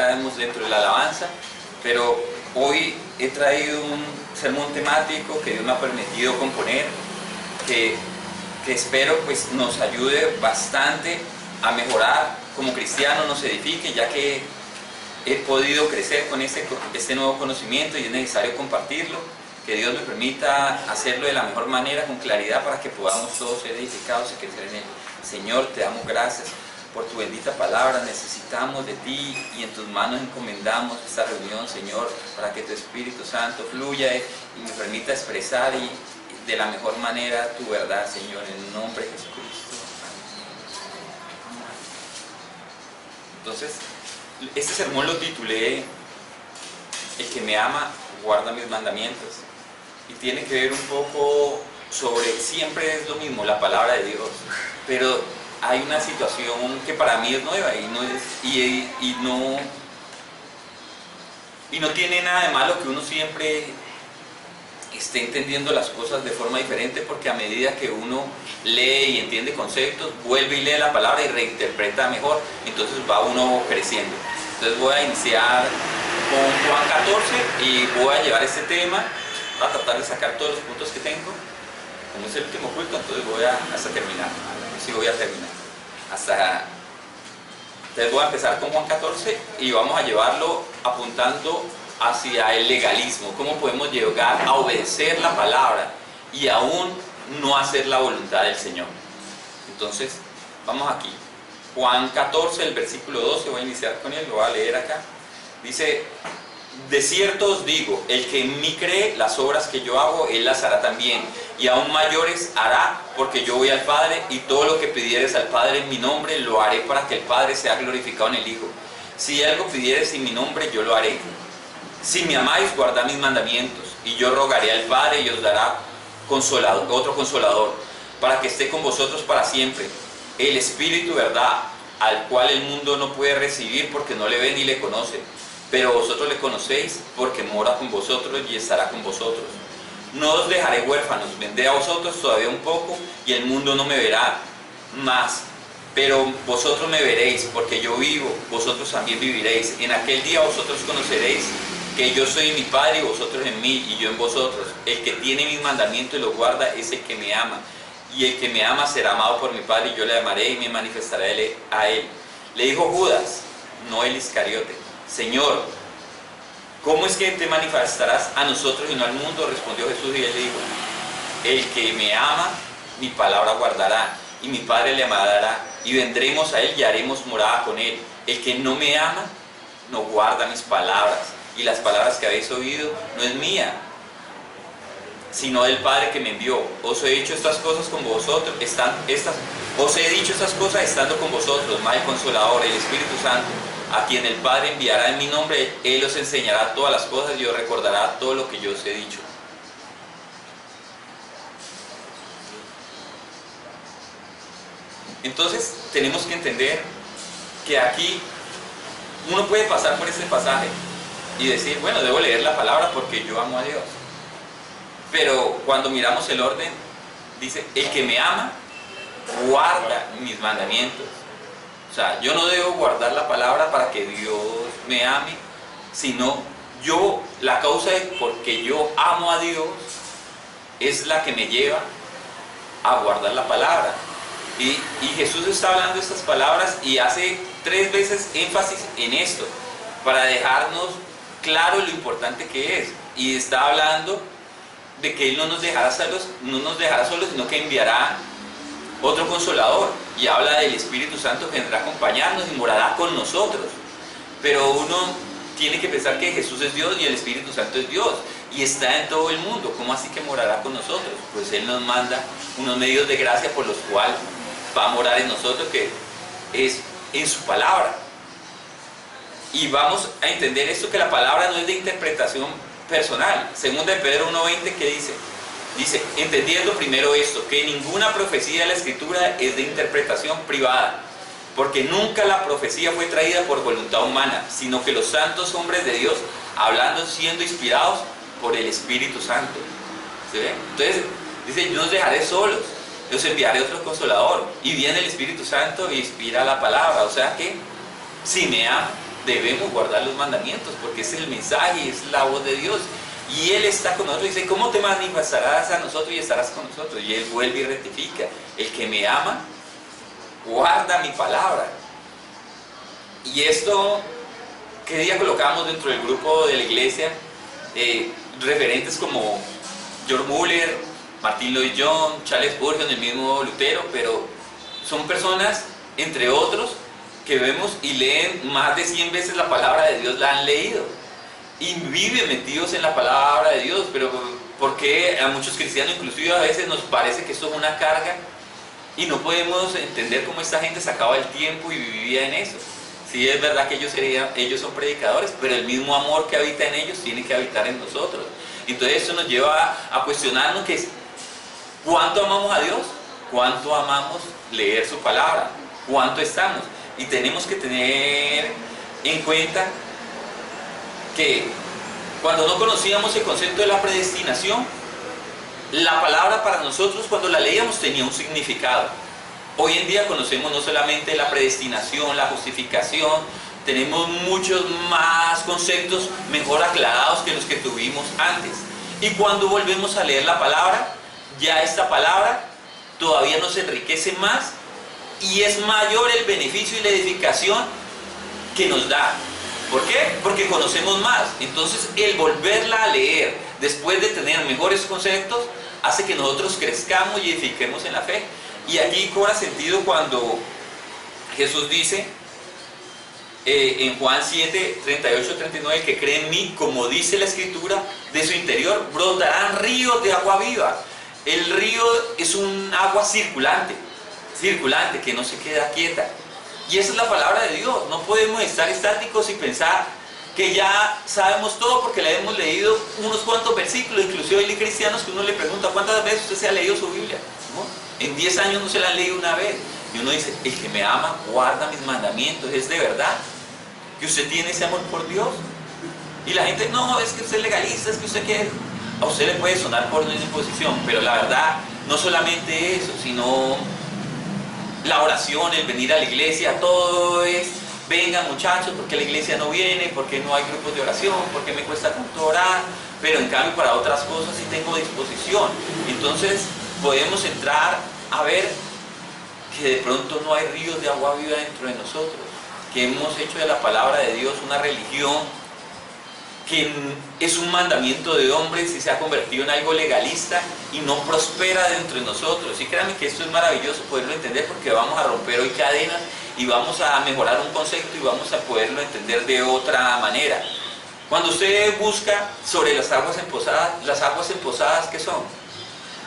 haremos dentro de la alabanza, pero hoy he traído un sermón temático que Dios me ha permitido componer, que espero pues nos ayude bastante a mejorar como cristianos, nos edifique, ya que he podido crecer con este nuevo conocimiento y es necesario compartirlo. Que Dios me permita hacerlo de la mejor manera, con claridad, para que podamos todos ser edificados y crecer en Él. Señor, te damos gracias por tu bendita palabra. Necesitamos de ti y en tus manos encomendamos esta reunión, Señor, para que tu Espíritu Santo fluya y me permita expresar de la mejor manera tu verdad, Señor, en el nombre de Jesucristo. Entonces, este sermón lo titulé El que me ama guarda mis mandamientos, y tiene que ver un poco sobre, siempre es lo mismo, la palabra de Dios, pero hay una situación que para mí es nueva y no tiene nada de malo que uno siempre esté entendiendo las cosas de forma diferente, porque a medida que uno lee y entiende conceptos, vuelve y lee la palabra y reinterpreta mejor, entonces va uno creciendo. Entonces voy a iniciar con Juan 14 y voy a llevar este tema, voy a tratar de sacar todos los puntos que tengo. Como es el último culto, entonces voy hasta terminar. Sí, voy a terminar. Entonces voy a empezar con Juan 14 y vamos a llevarlo apuntando hacia el legalismo. Cómo podemos llegar a obedecer la palabra y aún no hacer la voluntad del Señor. Entonces, vamos aquí. Juan 14, el versículo 12, voy a iniciar con él, lo voy a leer acá. Dice: de cierto os digo, el que en mí cree, las obras que yo hago, él las hará también, y aún mayores hará, porque yo voy al Padre, y todo lo que pidieres al Padre en mi nombre, lo haré para que el Padre sea glorificado en el Hijo. Si algo pidieres en mi nombre, yo lo haré. Si me amáis, guardad mis mandamientos, y yo rogaré al Padre, y os dará otro consolador, para que esté con vosotros para siempre, el Espíritu, verdad, al cual el mundo no puede recibir porque no le ve ni le conoce, pero vosotros le conocéis porque mora con vosotros y estará con vosotros. No os dejaré huérfanos, vendré a vosotros todavía un poco y el mundo no me verá más, pero vosotros me veréis, porque yo vivo, vosotros también viviréis. En aquel día vosotros conoceréis que yo soy en mi Padre y vosotros en mí y yo en vosotros. El que tiene mis mandamientos y los guarda es el que me ama. Y el que me ama será amado por mi Padre, y yo le amaré y me manifestaré a él. Le dijo Judas, no el Iscariote: Señor, ¿cómo es que te manifestarás a nosotros y no al mundo? Respondió Jesús y él le dijo: el que me ama, mi palabra guardará, y mi Padre le amará, y vendremos a él y haremos morada con él. El que no me ama, no guarda mis palabras, y las palabras que habéis oído no es mía, sino del Padre que me envió. Os he dicho estas cosas con vosotros, os he dicho estas cosas estando con vosotros, más el Consolador, el Espíritu Santo, a quien el Padre enviará en mi nombre. Él os enseñará todas las cosas y os recordará todo lo que yo os he dicho. Entonces tenemos que entender que aquí uno puede pasar por este pasaje y decir: bueno, debo leer la palabra porque yo amo a Dios. Pero cuando miramos el orden, dice: el que me ama guarda mis mandamientos. O sea, yo no debo guardar la palabra para que Dios me ame, sino la causa de porque yo amo a Dios es la que me lleva a guardar la palabra. Y Jesús está hablando estas palabras y hace 3 veces énfasis en esto, para dejarnos claro lo importante que es. Y está hablando de que Él no nos dejará solos, sino que enviará otro Consolador, y habla del Espíritu Santo que vendrá a acompañarnos y morará con nosotros. Pero uno tiene que pensar que Jesús es Dios y el Espíritu Santo es Dios, y está en todo el mundo. ¿Cómo así que morará con nosotros? Pues Él nos manda unos medios de gracia por los cuales va a morar en nosotros, que es en su palabra. Y vamos a entender esto, que la palabra no es de interpretación personal. Segunda de Pedro 1:20, que dice: entendiendo primero esto, que ninguna profecía de la Escritura es de interpretación privada, porque nunca la profecía fue traída por voluntad humana, sino que los santos hombres de Dios, hablando siendo inspirados por el Espíritu Santo. ¿Se ve? Entonces dice: no os dejaré solos, os enviaré otro Consolador. Y viene el Espíritu Santo y inspira la palabra. O sea que si me ama, debemos guardar los mandamientos, porque es el mensaje, es la voz de Dios. Y Él está con nosotros y dice, ¿cómo te manifestarás a nosotros y estarás con nosotros? Y Él vuelve y rectifica, el que me ama, guarda mi palabra. Y esto, ¿qué día colocamos dentro del grupo de la iglesia? Referentes como George Muller, Martin Lloyd-Jones, Charles Spurgeon, el mismo Lutero, pero son personas, entre otros, que vemos y leen más de 100 veces la palabra de Dios, la han leído y viven metidos en la palabra de Dios. Pero porque a muchos cristianos inclusive a veces nos parece que esto es una carga y no podemos entender cómo esta gente sacaba el tiempo y vivía en eso. Sí, es verdad que ellos son predicadores, pero el mismo amor que habita en ellos tiene que habitar en nosotros. Entonces eso nos lleva a cuestionarnos que ¿cuánto amamos a Dios? ¿Cuánto amamos leer su palabra? ¿Cuánto estamos? Y tenemos que tener en cuenta que cuando no conocíamos el concepto de la predestinación, la palabra para nosotros cuando la leíamos tenía un significado. Hoy en día conocemos no solamente la predestinación, la justificación, tenemos muchos más conceptos mejor aclarados que los que tuvimos antes. Y cuando volvemos a leer la palabra, ya esta palabra todavía nos enriquece más y es mayor el beneficio y la edificación que nos da. ¿Por qué? Porque conocemos más. Entonces el volverla a leer después de tener mejores conceptos hace que nosotros crezcamos y edifiquemos en la fe. Y aquí cobra sentido cuando Jesús dice en Juan 7, 38, 39, que cree en mí, como dice la Escritura, de su interior brotarán ríos de agua viva. El río es un agua circulante, que no se queda quieta. Y esa es la palabra de Dios. No podemos estar estáticos y pensar que ya sabemos todo porque le hemos leído unos cuantos versículos. Inclusive hay cristianos que uno le pregunta, ¿cuántas veces usted se ha leído su Biblia? ¿No? En 10 años no se la han leído una vez. Y uno dice, el que me ama guarda mis mandamientos. ¿Es de verdad que usted tiene ese amor por Dios? Y la gente, no, es que usted es legalista, es que usted quiere. A usted le puede sonar por una imposición, pero la verdad, no solamente eso, sino la oración, el venir a la iglesia, todo es, vengan muchachos, porque la iglesia no viene, porque no hay grupos de oración, porque me cuesta tanto orar, pero en cambio para otras cosas sí tengo disposición. Entonces podemos entrar a ver que de pronto no hay ríos de agua viva dentro de nosotros, que hemos hecho de la palabra de Dios una religión que es un mandamiento de hombres y se ha convertido en algo legalista y no prospera dentro de nosotros. Y créanme que esto es maravilloso poderlo entender, porque vamos a romper hoy cadenas y vamos a mejorar un concepto y vamos a poderlo entender de otra manera. Cuando usted busca sobre las aguas empozadas, ¿qué son?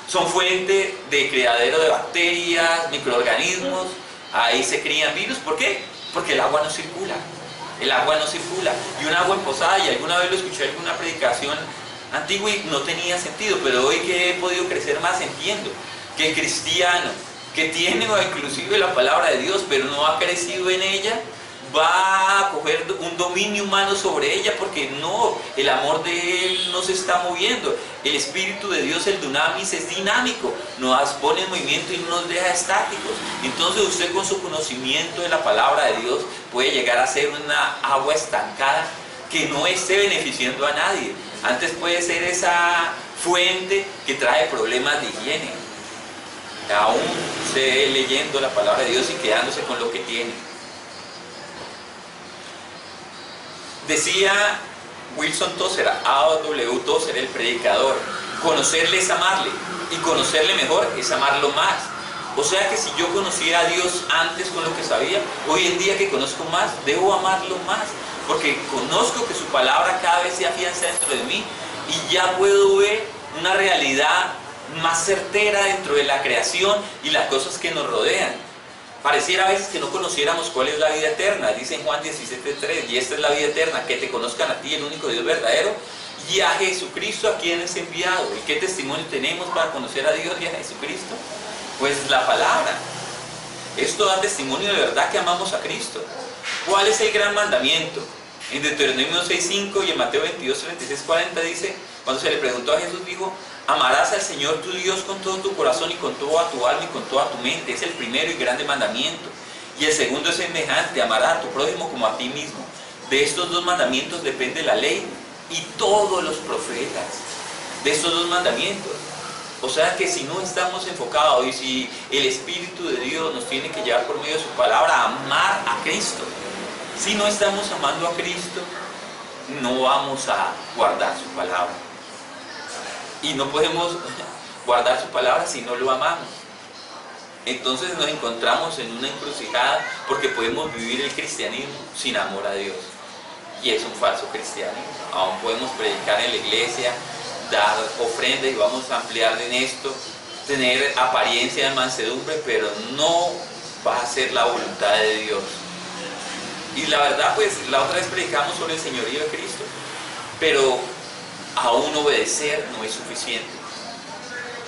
Son fuente de criadero de bacterias, microorganismos, ahí se crían virus. ¿Por qué? Porque el agua no circula. El agua no circula. Y un agua emposada, y alguna vez lo escuché en alguna predicación antigua y no tenía sentido, pero hoy que he podido crecer más entiendo que el cristiano que tiene inclusive la palabra de Dios, pero no ha crecido en ella, va a coger un dominio humano sobre ella, porque no, el amor de Él no se está moviendo. El Espíritu de Dios, el dunamis, es dinámico, nos pone en movimiento y no nos deja estáticos. Entonces usted con su conocimiento de la palabra de Dios puede llegar a ser una agua estancada que no esté beneficiando a nadie. Antes puede ser esa fuente que trae problemas de higiene, aún usted leyendo la palabra de Dios y quedándose con lo que tiene. Decía Wilson Tozer, A.W. Tozer, el predicador, conocerle es amarle, y conocerle mejor es amarlo más. O sea que si yo conocía a Dios antes con lo que sabía, hoy en día que conozco más, debo amarlo más, porque conozco que su palabra cada vez se afianza dentro de mí y ya puedo ver una realidad más certera dentro de la creación y las cosas que nos rodean. Pareciera a veces que no conociéramos cuál es la vida eterna. Dice en Juan 17:3, y esta es la vida eterna, que te conozcan a ti, el único Dios verdadero, y a Jesucristo a quien es enviado. ¿Y qué testimonio tenemos para conocer a Dios y a Jesucristo? Pues la palabra. Esto da testimonio de verdad que amamos a Cristo. ¿Cuál es el gran mandamiento? En Deuteronomio 6:5 y en Mateo 22:36-40 dice, cuando se le preguntó a Jesús, dijo, amarás al Señor tu Dios con todo tu corazón y con toda tu alma y con toda tu mente. Es el primero y grande mandamiento. Y el segundo es semejante, amarás a tu prójimo como a ti mismo. De estos dos mandamientos depende la ley y todos los profetas. De estos dos mandamientos. O sea que si no estamos enfocados y si el Espíritu de Dios nos tiene que llevar por medio de su palabra a amar a Cristo, si no estamos amando a Cristo, no vamos a guardar su palabra. Y no podemos guardar su palabra si no lo amamos. Entonces nos encontramos en una encrucijada porque podemos vivir el cristianismo sin amor a Dios. Y es un falso cristianismo. Aún podemos predicar en la iglesia, dar ofrenda y vamos a ampliar en esto, tener apariencia de mansedumbre, pero no va a ser la voluntad de Dios. Y la verdad, pues la otra vez predicamos sobre el señorío de Cristo, pero aún obedecer no es suficiente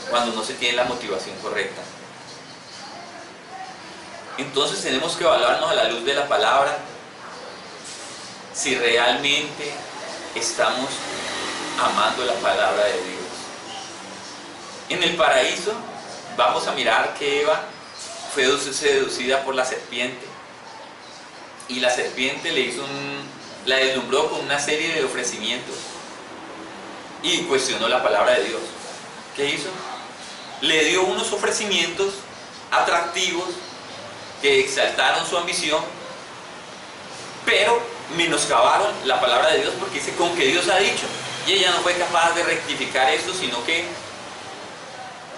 cuando no se tiene la motivación correcta. Entonces tenemos que evaluarnos a la luz de la palabra si realmente estamos amando la palabra de Dios. En el paraíso vamos a mirar que Eva fue seducida por la serpiente y la serpiente la deslumbró con una serie de ofrecimientos y cuestionó la palabra de Dios. ¿Qué hizo? Le dio unos ofrecimientos atractivos que exaltaron su ambición, pero menoscabaron la palabra de Dios porque dice con que Dios ha dicho. Y ella no fue capaz de rectificar esto, sino que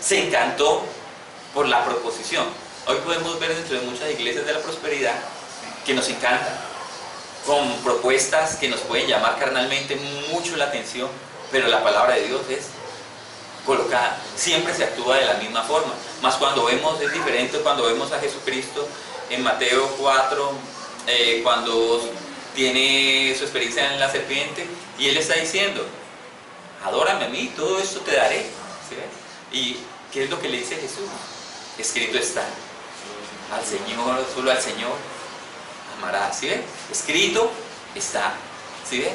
se encantó por la proposición. Hoy podemos ver dentro de muchas iglesias de la prosperidad que nos encantan, con propuestas que nos pueden llamar carnalmente mucho la atención, pero la palabra de Dios es colocada, siempre se actúa de la misma forma. Más cuando vemos, es diferente cuando vemos a Jesucristo en Mateo 4, cuando tiene su experiencia en la serpiente y él está diciendo, adórame a mí, todo esto te daré. ¿Sí ves? ¿Y qué es lo que le dice Jesús? Escrito está, al Señor, solo al Señor amarás. ¿Sí ves? Escrito está. ¿Sí ves?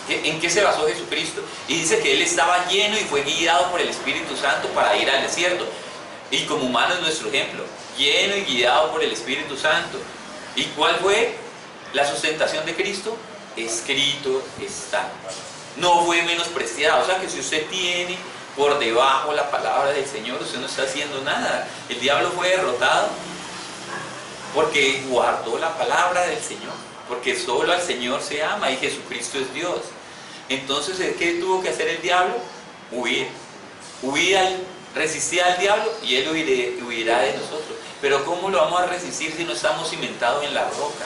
¿En qué se basó Jesucristo? Y dice que él estaba lleno y fue guiado por el Espíritu Santo para ir al desierto. Y como humano es nuestro ejemplo, lleno y guiado por el Espíritu Santo. ¿Y cuál fue la sustentación de Cristo? Escrito está. No fue menospreciado. O sea que si usted tiene por debajo la palabra del Señor, usted no está haciendo nada. El diablo fue derrotado porque guardó la palabra del Señor. Porque solo al Señor se ama y Jesucristo es Dios. Entonces, ¿qué tuvo que hacer el diablo? Huir. Resistir al diablo y él huirá de nosotros. Pero ¿cómo lo vamos a resistir si no estamos cimentados en la roca?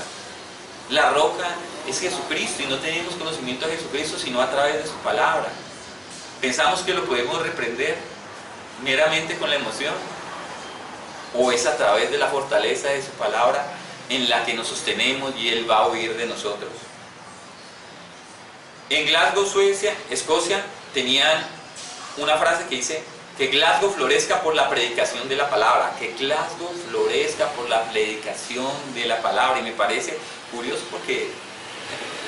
La roca es Jesucristo y no tenemos conocimiento de Jesucristo sino a través de su palabra. ¿Pensamos que lo podemos reprender meramente con la emoción? ¿O es a través de la fortaleza de su palabra en la que nos sostenemos y Él va a huir de nosotros? En Glasgow, Escocia, tenían una frase que dice que Glasgow florezca por la predicación de la palabra, que Glasgow florezca por la predicación de la palabra. Y me parece curioso porque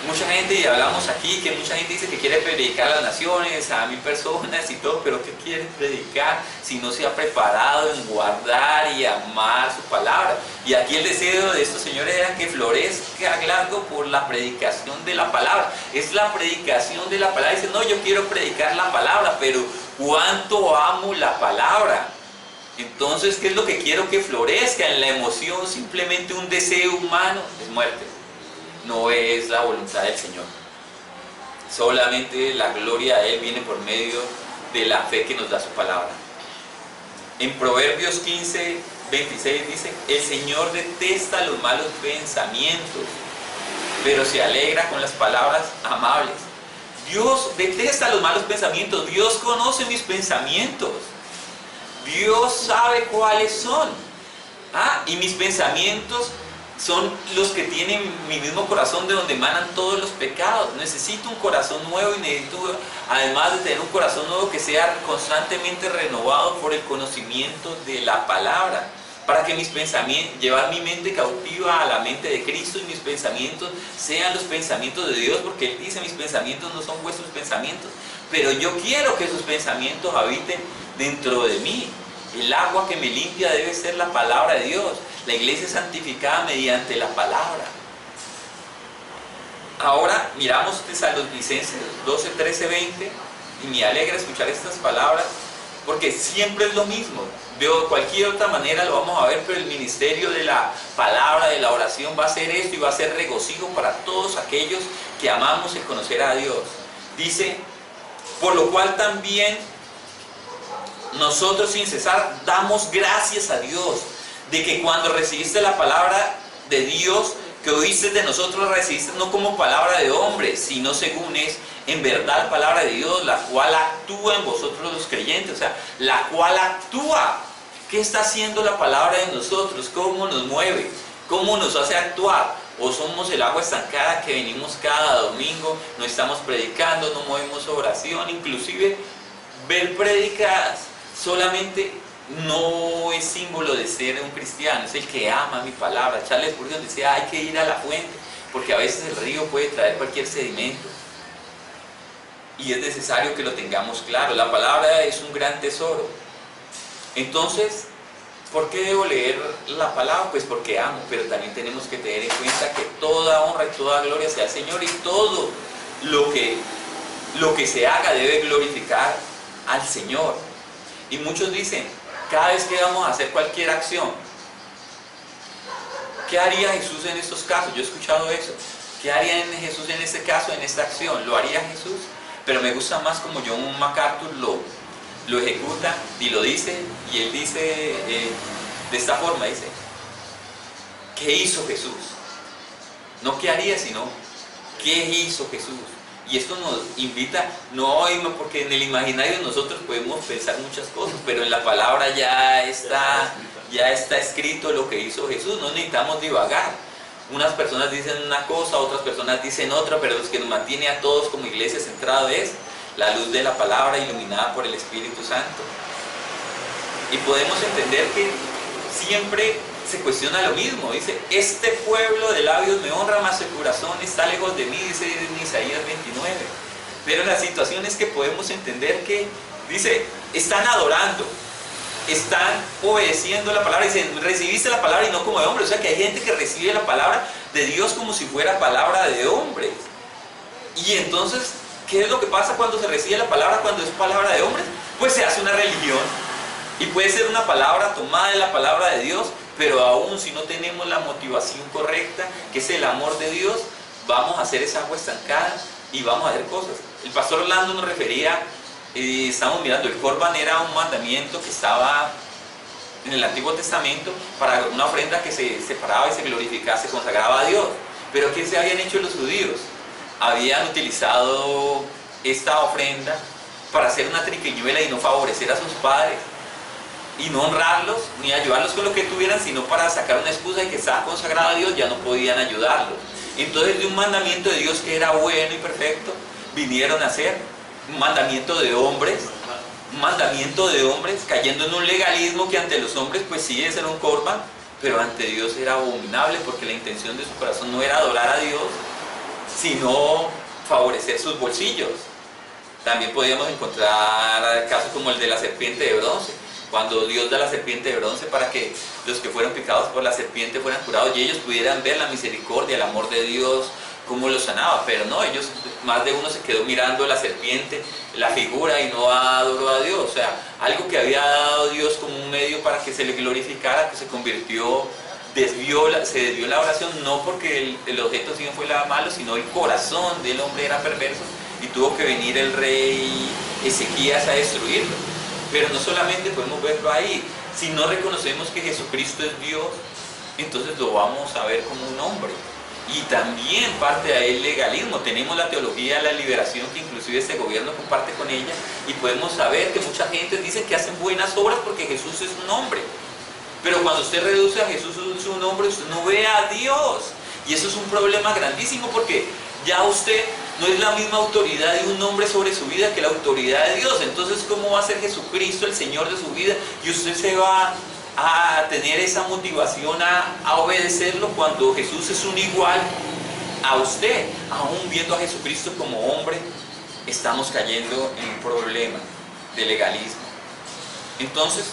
mucha gente, y hablamos aquí, que mucha gente dice que quiere predicar a las naciones, a 1000 personas y todo, pero ¿qué quiere predicar si no se ha preparado en guardar y amar su palabra? Y aquí el deseo de estos señores era que florezca Glasgow por la predicación de la palabra. Es la predicación de la palabra. Dicen, no, yo quiero predicar la palabra, pero ¿cuánto amo la palabra? Entonces, ¿qué es lo que quiero que florezca? En la emoción, simplemente un deseo humano, es muerte. No es la voluntad del Señor. Solamente la gloria de Él viene por medio de la fe que nos da su palabra. En Proverbios 15, 26 dice, el Señor detesta los malos pensamientos, pero se alegra con las palabras amables. Dios detesta los malos pensamientos. Dios conoce mis pensamientos. Dios sabe cuáles son. Y mis pensamientos son los que tienen mi mismo corazón, de donde emanan todos los pecados. Necesito un corazón nuevo y necesito, además de tener un corazón nuevo, que sea constantemente renovado por el conocimiento de la palabra, para que mis pensamientos, llevar mi mente cautiva a la mente de Cristo y mis pensamientos sean los pensamientos de Dios, porque Él dice, mis pensamientos no son vuestros pensamientos, pero yo quiero que sus pensamientos habiten dentro de mí. El agua que me limpia debe ser la palabra de Dios. La iglesia es santificada mediante la palabra. Ahora miramos Tesalonicenses 12, 13, 20 y me alegra escuchar estas palabras porque siempre es lo mismo. De cualquier otra manera lo vamos a ver, pero el ministerio de la palabra, de la oración va a ser esto y va a ser regocijo para todos aquellos que amamos el conocer a Dios. Dice, por lo cual también nosotros sin cesar damos gracias a Dios de que cuando recibiste la palabra de Dios que oíste de nosotros, la recibiste no como palabra de hombre, sino según es en verdad palabra de Dios, la cual actúa en vosotros los creyentes, o sea, la cual actúa. ¿Qué está haciendo la palabra de nosotros? ¿Cómo nos mueve? ¿Cómo nos hace actuar? ¿O somos el agua estancada que venimos cada domingo, no estamos predicando, no movemos oración? Inclusive ver prédicas solamente no es símbolo de ser un cristiano, es el que ama mi palabra. Charles Spurgeon decía, hay que ir a la fuente, porque a veces el río puede traer cualquier sedimento. Y es necesario que lo tengamos claro. La palabra es un gran tesoro. Entonces, ¿por qué debo leer la palabra? Pues porque amo, pero también tenemos que tener en cuenta que toda honra y toda gloria sea al Señor, y todo lo que se haga debe glorificar al Señor. Y muchos dicen, cada vez que vamos a hacer cualquier acción, ¿qué haría Jesús en estos casos? Yo he escuchado eso. ¿Qué haría Jesús en este caso, en esta acción? ¿Lo haría Jesús? Pero me gusta más como John MacArthur lo ejecuta y lo dice, y él dice de esta forma, dice, ¿qué hizo Jesús? No qué haría, sino ¿qué hizo Jesús? Y esto nos invita, no porque en el imaginario nosotros podemos pensar muchas cosas, pero en la palabra ya está escrito lo que hizo Jesús, no necesitamos divagar. Unas personas dicen una cosa, otras personas dicen otra, pero lo que nos mantiene a todos como iglesia centrado es la luz de la palabra iluminada por el Espíritu Santo. Y podemos entender que siempre se cuestiona lo mismo. Dice, este pueblo de labios me honra, mas el corazón está lejos de mí, dice en Isaías 29. Pero la situación es que podemos entender que, dice, están adorando, están obedeciendo la palabra. Dice, recibiste la palabra y no como de hombre. O sea que hay gente que recibe la palabra de Dios como si fuera palabra de hombres. Y entonces, ¿qué es lo que pasa cuando se recibe la palabra cuando es palabra de hombres? Pues se hace una religión. Y puede ser una palabra tomada de la palabra de Dios, pero aún si no tenemos la motivación correcta, que es el amor de Dios, vamos a hacer esa agua estancada y vamos a hacer cosas. El pastor Orlando nos refería, estamos mirando, el Corban era un mandamiento que estaba en el Antiguo Testamento para una ofrenda que se separaba y se glorificaba, se consagraba a Dios. Pero ¿qué se habían hecho los judíos? Habían utilizado esta ofrenda para hacer una triquiñuela y no favorecer a sus padres, y no honrarlos, ni ayudarlos con lo que tuvieran, sino para sacar una excusa de que estaba consagrado a Dios, ya no podían ayudarlos. Entonces de un mandamiento de Dios que era bueno y perfecto, vinieron a hacer un mandamiento de hombres, cayendo en un legalismo que ante los hombres pues sí es ser un corban, pero ante Dios era abominable, porque la intención de su corazón no era adorar a Dios, sino favorecer sus bolsillos. También podíamos encontrar casos como el de la serpiente de bronce, cuando Dios da la serpiente de bronce para que los que fueron picados por la serpiente fueran curados y ellos pudieran ver la misericordia, el amor de Dios, cómo los sanaba. Pero no, ellos, más de uno se quedó mirando la serpiente, la figura, y no adoró a Dios. O sea, algo que había dado Dios como un medio para que se le glorificara, que se convirtió, se desvió la oración, no porque el objeto sí fue malo, sino el corazón del hombre era perverso y tuvo que venir el rey Ezequías a destruirlo. Pero no solamente podemos verlo ahí, si no reconocemos que Jesucristo es Dios, entonces lo vamos a ver como un hombre. Y también parte de ahí el legalismo. Tenemos la teología de la liberación, que inclusive este gobierno comparte con ella, y podemos saber que mucha gente dice que hacen buenas obras porque Jesús es un hombre. Pero cuando usted reduce a Jesús a su nombre, usted no ve a Dios. Y eso es un problema grandísimo, porque ya usted no es la misma autoridad de un hombre sobre su vida que la autoridad de Dios. Entonces, ¿cómo va a ser Jesucristo el Señor de su vida? Y usted se va a tener esa motivación a obedecerlo cuando Jesús es un igual a usted. Aún viendo a Jesucristo como hombre, estamos cayendo en un problema de legalismo. Entonces,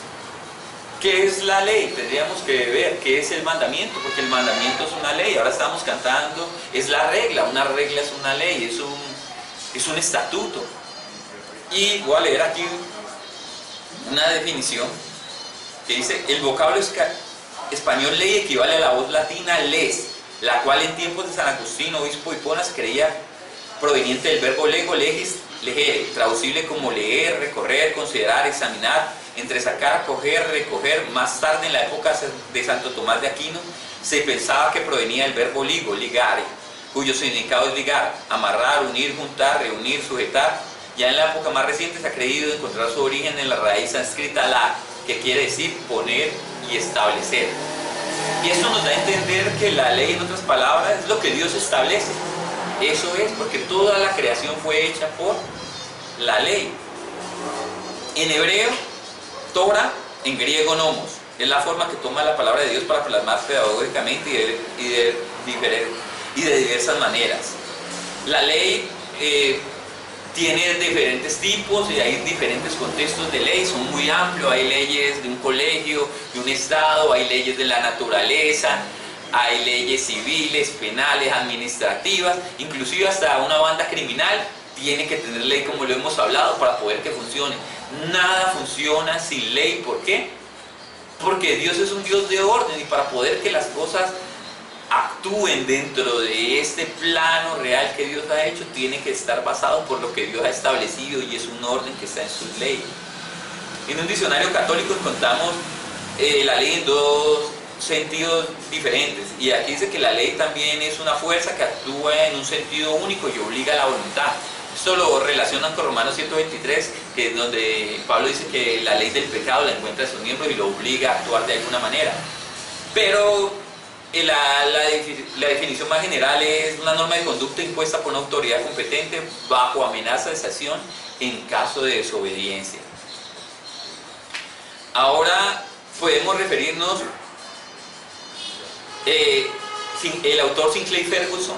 ¿Qué es la ley? Tendríamos que ver qué es el mandamiento, porque el mandamiento es una ley. Ahora estamos cantando, es la regla. Una regla es una ley, es un estatuto. Y voy a leer aquí una definición que dice: el vocablo español ley equivale a la voz latina les, la cual en tiempos de San Agustín, obispo de Hipona, se creía proveniente del verbo lego, legis, legere, traducible como leer, recorrer, considerar, examinar, entresacar, coger, recoger. Más tarde, en la época de Santo Tomás de Aquino, se pensaba que provenía del verbo ligo, ligare, cuyo significado es ligar, amarrar, unir, juntar, reunir, sujetar. Ya en la época más reciente se ha creído encontrar su origen en la raíz sánscrita la, que quiere decir poner y establecer. Y eso nos da a entender que la ley, en otras palabras, es lo que Dios establece. Eso es, porque toda la creación fue hecha por la ley. En hebreo, Torah, en griego, nomos. Es la forma que toma la palabra de Dios para plasmar pedagógicamente y de diversas maneras. La ley tiene diferentes tipos y hay diferentes contextos de ley, son muy amplios. Hay leyes de un colegio, de un estado, hay leyes de la naturaleza, hay leyes civiles, penales, administrativas, inclusive hasta una banda criminal tiene que tener ley, como lo hemos hablado, para poder que funcione. Nada funciona sin ley. ¿Por qué? Porque Dios es un Dios de orden, y para poder que las cosas actúen dentro de este plano real que Dios ha hecho, tiene que estar basado por lo que Dios ha establecido, y es un orden que está en sus leyes. En un diccionario católico encontramos la ley en dos sentidos diferentes, y aquí dice que la ley también es una fuerza que actúa en un sentido único y obliga a la voluntad. Esto lo relacionan con Romanos 123, que es donde Pablo dice que la ley del pecado la encuentra en sus miembros y lo obliga a actuar de alguna manera. Pero la definición más general es una norma de conducta impuesta por una autoridad competente bajo amenaza de sanción en caso de desobediencia. Ahora podemos referirnos, el autor Sinclair Ferguson,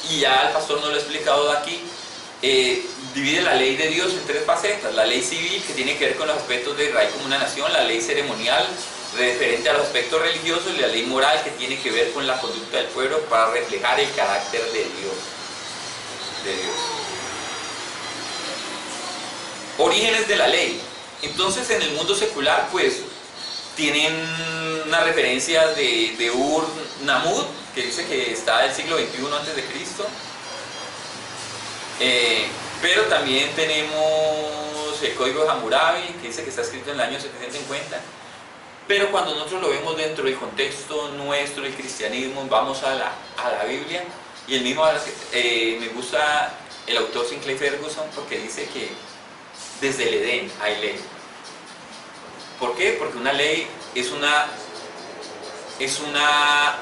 y ya el pastor nos lo ha explicado aquí, divide la ley de Dios en tres facetas: la ley civil, que tiene que ver con los aspectos de Israel como una nación; la ley ceremonial, referente a los aspectos religiosos; y la ley moral, que tiene que ver con la conducta del pueblo para reflejar el carácter de Dios. Orígenes de la ley. Entonces, en el mundo secular, pues, tienen una referencia de Ur-Namud, que dice que está del siglo XXI a.C., pero también tenemos el Código de Hammurabi, que dice que está escrito en el año 750. Pero cuando nosotros lo vemos dentro del contexto nuestro, el cristianismo, vamos a la Biblia, y el mismo, me gusta el autor Sinclair Ferguson, porque dice que desde el Edén hay ley. ¿Por qué? Porque una ley es un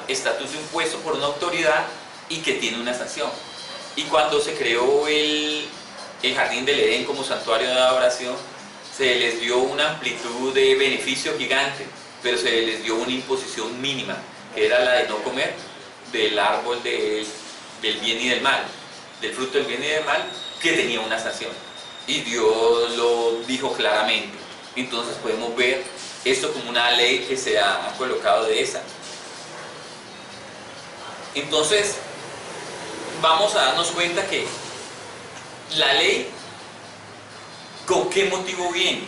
estatuto impuesto por una autoridad y que tiene una sanción. Y cuando se creó el jardín del Edén como santuario de adoración, se les dio una amplitud de beneficio gigante, pero se les dio una imposición mínima, que era la de no comer del árbol del bien y del mal, del fruto del bien y del mal, que tenía una sanción. Y Dios lo dijo claramente. Entonces podemos ver esto como una ley que se ha colocado de esa. Entonces vamos a darnos cuenta que la ley, ¿con qué motivo viene?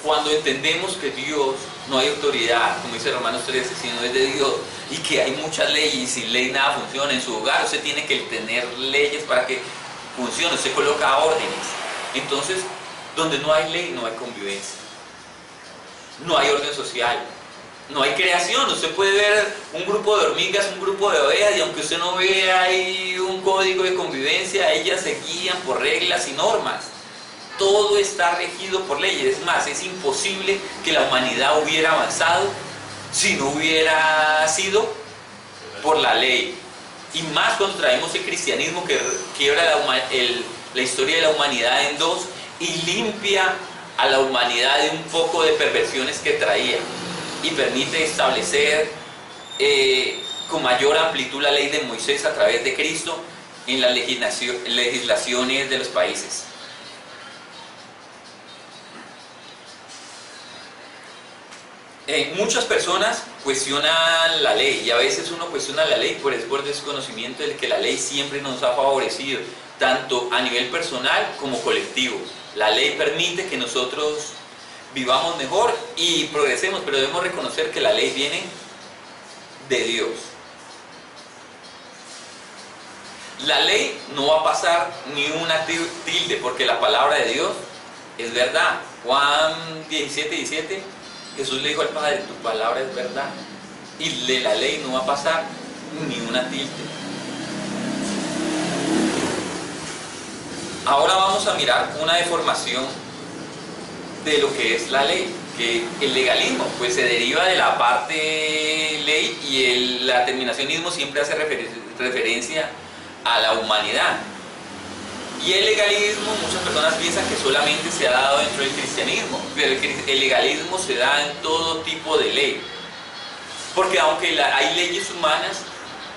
Cuando entendemos que Dios, no hay autoridad, como dice Romanos 13, sino es de Dios, y que hay muchas leyes, y sin ley nada funciona. En su hogar usted tiene que tener leyes para que funcione, usted coloca órdenes. Entonces, donde no hay ley, no hay convivencia, no hay orden social, no hay creación. Usted puede ver un grupo de hormigas, un grupo de ovejas, y aunque usted no vea ahí un código de convivencia, ellas se guían por reglas y normas. Todo está regido por leyes. Es más, es imposible que la humanidad hubiera avanzado si no hubiera sido por la ley. Y más cuando traemos el cristianismo, que quiebra la historia de la humanidad en dos y limpia a la humanidad de un poco de perversiones que traía, y permite establecer con mayor amplitud la ley de Moisés a través de Cristo en las legislaciones de los países. Muchas personas cuestionan la ley y a veces uno cuestiona la ley por desconocimiento de que la ley siempre nos ha favorecido, tanto a nivel personal como colectivo. La ley permite que nosotros vivamos mejor y progresemos, pero debemos reconocer que la ley viene de Dios. La ley no va a pasar ni una tilde porque la palabra de Dios es verdad. Juan 17:17, Jesús le dijo al Padre, tu palabra es verdad. Y de la ley no va a pasar ni una tilde. Ahora vamos a mirar una deformación de lo que es la ley, que el legalismo pues se deriva de la parte ley y el aterminacionismo siempre hace referencia a la humanidad. Y el legalismo, muchas personas piensan que solamente se ha dado dentro del cristianismo, pero el legalismo se da en todo tipo de ley. Porque aunque hay leyes humanas,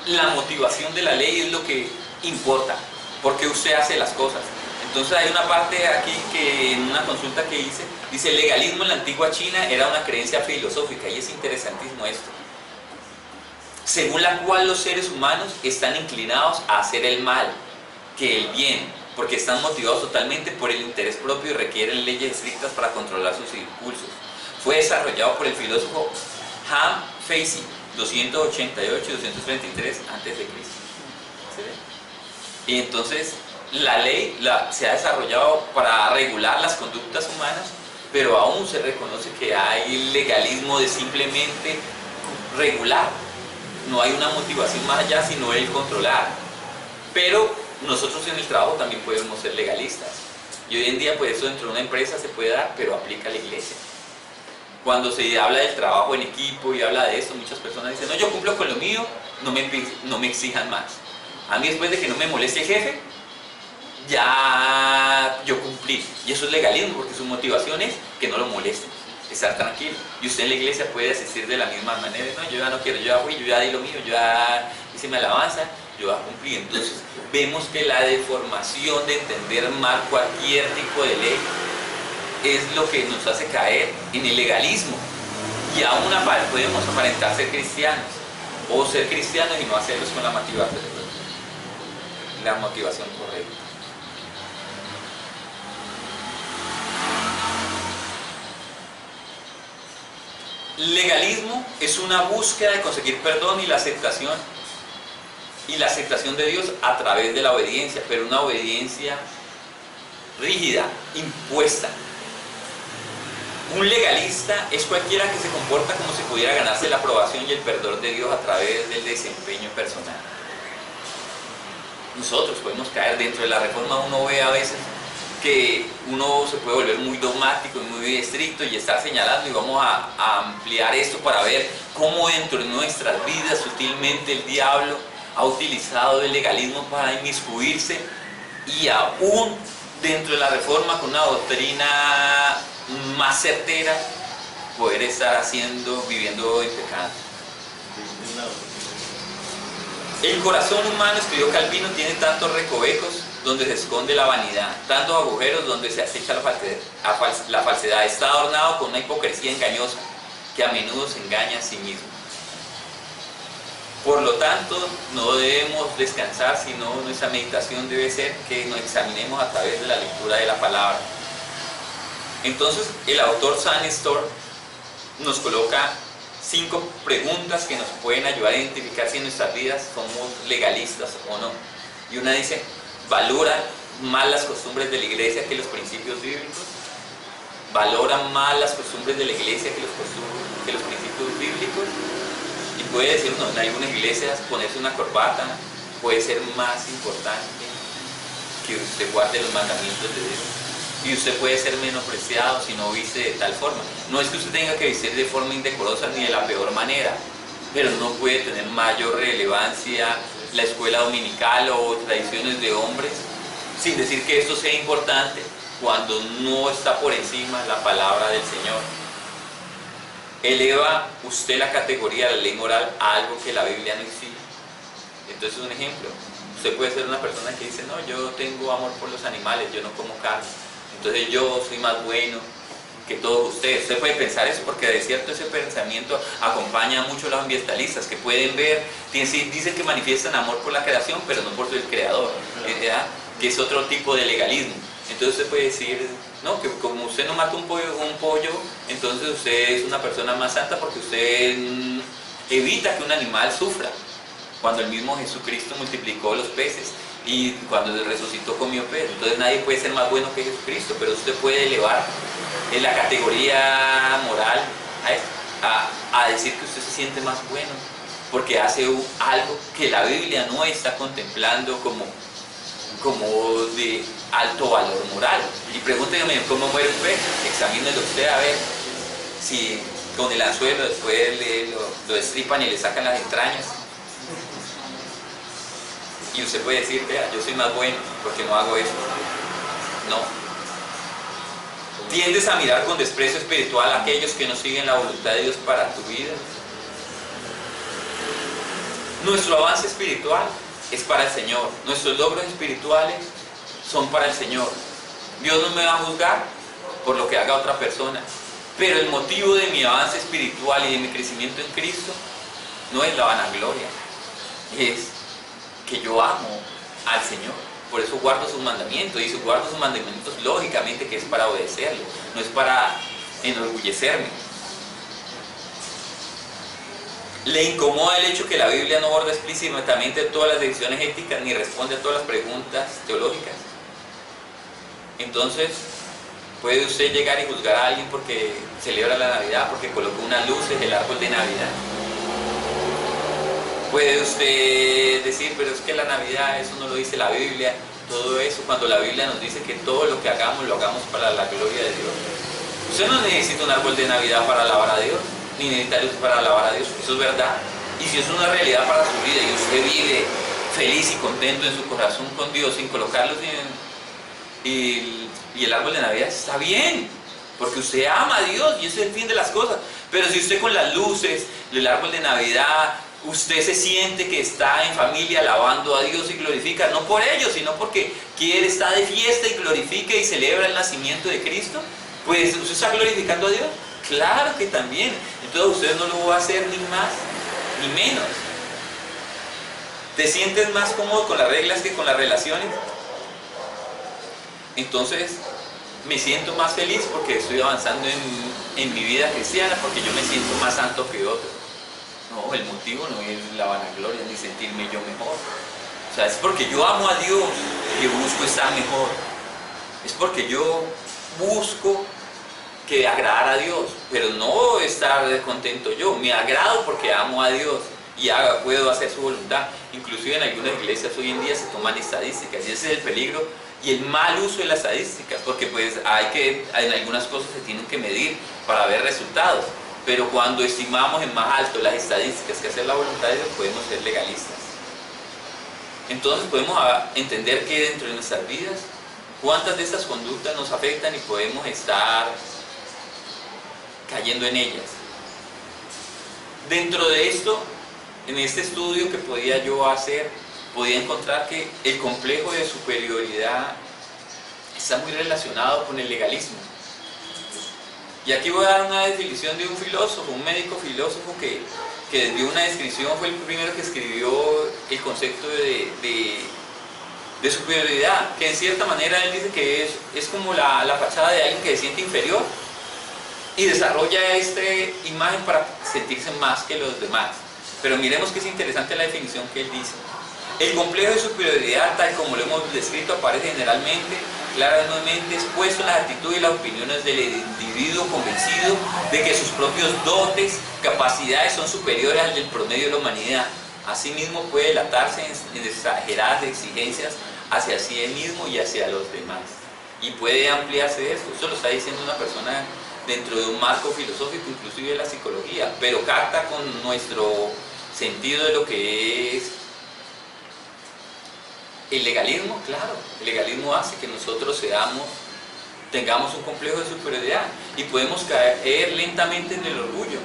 la motivación de la ley es lo que importa, porque usted hace las cosas. Entonces hay una parte aquí que en una consulta que hice, dice el legalismo en la antigua China era una creencia filosófica, y es interesantísimo esto, según la cual los seres humanos están inclinados a hacer el mal que el bien, porque están motivados totalmente por el interés propio y requieren leyes estrictas para controlar sus impulsos. Fue desarrollado por el filósofo Han Feizi, 288-233 a.C. Y entonces la ley se ha desarrollado para regular las conductas humanas, pero aún se reconoce que hay legalismo de simplemente regular. No hay una motivación más allá sino el controlar. Pero nosotros en el trabajo también podemos ser legalistas. Y hoy en día pues eso dentro de una empresa se puede dar, pero aplica a la iglesia. Cuando se habla del trabajo en equipo y habla de esto, muchas personas dicen, no, yo cumplo con lo mío, no me exijan más. A mí después de que no me moleste el jefe, ya yo cumplí. Y eso es legalismo, porque su motivación es que no lo molesten, estar tranquilo. Y usted en la iglesia puede asistir de la misma manera. No, yo ya no quiero, yo ya fui, yo ya di lo mío, yo ya hice mi alabanza, yo ya cumplí. Entonces vemos que la deformación de entender mal cualquier tipo de ley es lo que nos hace caer en el legalismo. Y aún podemos aparentar ser cristianos, o ser cristianos y no hacerlos con la motivación correcta. Legalismo es una búsqueda de conseguir perdón y la aceptación de Dios a través de la obediencia, pero una obediencia rígida, impuesta. Un legalista es cualquiera que se comporta como si pudiera ganarse la aprobación y el perdón de Dios a través del desempeño personal. Nosotros podemos caer dentro de la reforma. Uno ve a veces que uno se puede volver muy dogmático y muy estricto y estar señalando, y vamos a ampliar esto para ver cómo dentro de nuestras vidas sutilmente el diablo ha utilizado el legalismo para inmiscuirse, y aún dentro de la reforma con una doctrina más certera poder estar viviendo en pecado. El corazón humano, escribió Calvino, tiene tantos recovecos donde se esconde la vanidad, tantos agujeros donde se acecha la falsedad. Está adornado con una hipocresía engañosa que a menudo se engaña a sí mismo. Por lo tanto, no debemos descansar, sino nuestra meditación debe ser que nos examinemos a través de la lectura de la palabra. Entonces, el autor Sam Storr nos coloca 5 preguntas que nos pueden ayudar a identificar si en nuestras vidas somos legalistas o no. Y una dice, ¿valora más las costumbres de la iglesia que los principios bíblicos? ¿Valora más las costumbres de la iglesia que los principios bíblicos? Y puede decir, no, en algunas iglesias ponerse una corbata puede ser más importante que usted guarde los mandamientos de Dios. Y usted puede ser menospreciado si no viste de tal forma. No es que usted tenga que vestir de forma indecorosa ni de la peor manera, pero no puede tener mayor relevancia la escuela dominical o tradiciones de hombres, sin decir que esto sea importante, cuando no está por encima la palabra del Señor. ¿Eleva usted la categoría de la ley moral a algo que la Biblia no exige? Entonces, un ejemplo, usted puede ser una persona que dice, no, yo tengo amor por los animales, yo no como carne, entonces yo soy más bueno, que todos ustedes. Usted puede pensar eso porque de cierto ese pensamiento acompaña mucho a los ambientalistas que pueden ver, dicen que manifiestan amor por la creación, pero no por el creador, ¿verdad? Que es otro tipo de legalismo. Entonces usted puede decir, no, que como usted no mata un pollo, entonces usted es una persona más santa porque usted evita que un animal sufra. Cuando el mismo Jesucristo multiplicó los peces y cuando resucitó comió pez. Entonces nadie puede ser más bueno que Jesucristo, pero usted puede elevar en la categoría moral a decir que usted se siente más bueno porque hace algo que la Biblia no está contemplando como de alto valor moral. Y pregúnteme cómo muere un pez, examínelo usted a ver si con el anzuelo después lo destripan y le sacan las entrañas. Y usted puede decir, vea, yo soy más bueno porque no hago eso. No. ¿Tiendes a mirar con desprecio espiritual a aquellos que no siguen la voluntad de Dios para tu vida? Nuestro avance espiritual es para el Señor. Nuestros logros espirituales son para el Señor. Dios no me va a juzgar por lo que haga otra persona. Pero el motivo de mi avance espiritual y de mi crecimiento en Cristo no es la vanagloria. Es que yo amo al Señor, por eso guardo sus mandamientos, y si guardo sus mandamientos lógicamente que es para obedecerlo, no es para enorgullecerme. ¿Le incomoda el hecho que la Biblia no aborda explícitamente todas las decisiones éticas ni responde a todas las preguntas teológicas? Entonces, ¿puede usted llegar y juzgar a alguien porque celebra la Navidad, porque colocó unas luces en el árbol de Navidad? Puede usted decir, pero es que la Navidad, eso no lo dice la Biblia, todo eso, cuando la Biblia nos dice que todo lo que hagamos, lo hagamos para la gloria de Dios. Usted no necesita un árbol de Navidad para alabar a Dios, ni necesita luz para alabar a Dios, eso es verdad. Y si es una realidad para su vida y usted vive feliz y contento en su corazón con Dios, sin colocarlos y el árbol de Navidad está bien, porque usted ama a Dios y ese es el fin de las cosas. Pero si usted con las luces, el árbol de Navidad, usted se siente que está en familia alabando a Dios y glorifica, no por ello, sino porque quiere estar de fiesta y glorifica y celebra el nacimiento de Cristo, pues ¿usted está glorificando a Dios? Claro que también. Entonces usted no lo va a hacer ni más ni menos. ¿Te sientes más cómodo con las reglas que con las relaciones? Entonces me siento más feliz porque estoy avanzando en mi vida cristiana, porque yo me siento más santo que otro. No, el motivo no es la vanagloria ni sentirme yo mejor. O sea, es porque yo amo a Dios que busco estar mejor. Es porque yo busco que agradar a Dios, pero no estar contento yo. Me agrado porque amo a Dios y puedo hacer su voluntad. Inclusive en algunas iglesias hoy en día se toman estadísticas y ese es el peligro y el mal uso de las estadísticas, porque pues en algunas cosas se tienen que medir para ver resultados. Pero cuando estimamos en más alto las estadísticas que hacer la voluntad de Dios, podemos ser legalistas. Entonces podemos entender que dentro de nuestras vidas, cuántas de estas conductas nos afectan y podemos estar cayendo en ellas. Dentro de esto, en este estudio que podía yo hacer, podía encontrar que el complejo de superioridad está muy relacionado con el legalismo. Y aquí voy a dar una definición de un filósofo, un médico filósofo que dio una descripción, fue el primero que escribió el concepto de superioridad, que en cierta manera él dice que es como la fachada de alguien que se siente inferior y desarrolla esta imagen para sentirse más que los demás. Pero miremos que es interesante la definición que él dice. El complejo de superioridad, tal como lo hemos descrito, aparece generalmente, claramente expuesto en las actitudes y las opiniones del individuo convencido de que sus propios dotes, capacidades son superiores al del promedio de la humanidad. Asimismo puede delatarse en exageradas exigencias hacia sí mismo y hacia los demás. Y puede ampliarse esto. Eso lo está diciendo una persona dentro de un marco filosófico, inclusive de la psicología, pero capta con nuestro sentido de lo que es el legalismo. Claro, el legalismo hace que nosotros tengamos un complejo de superioridad y podemos caer lentamente en el orgullo.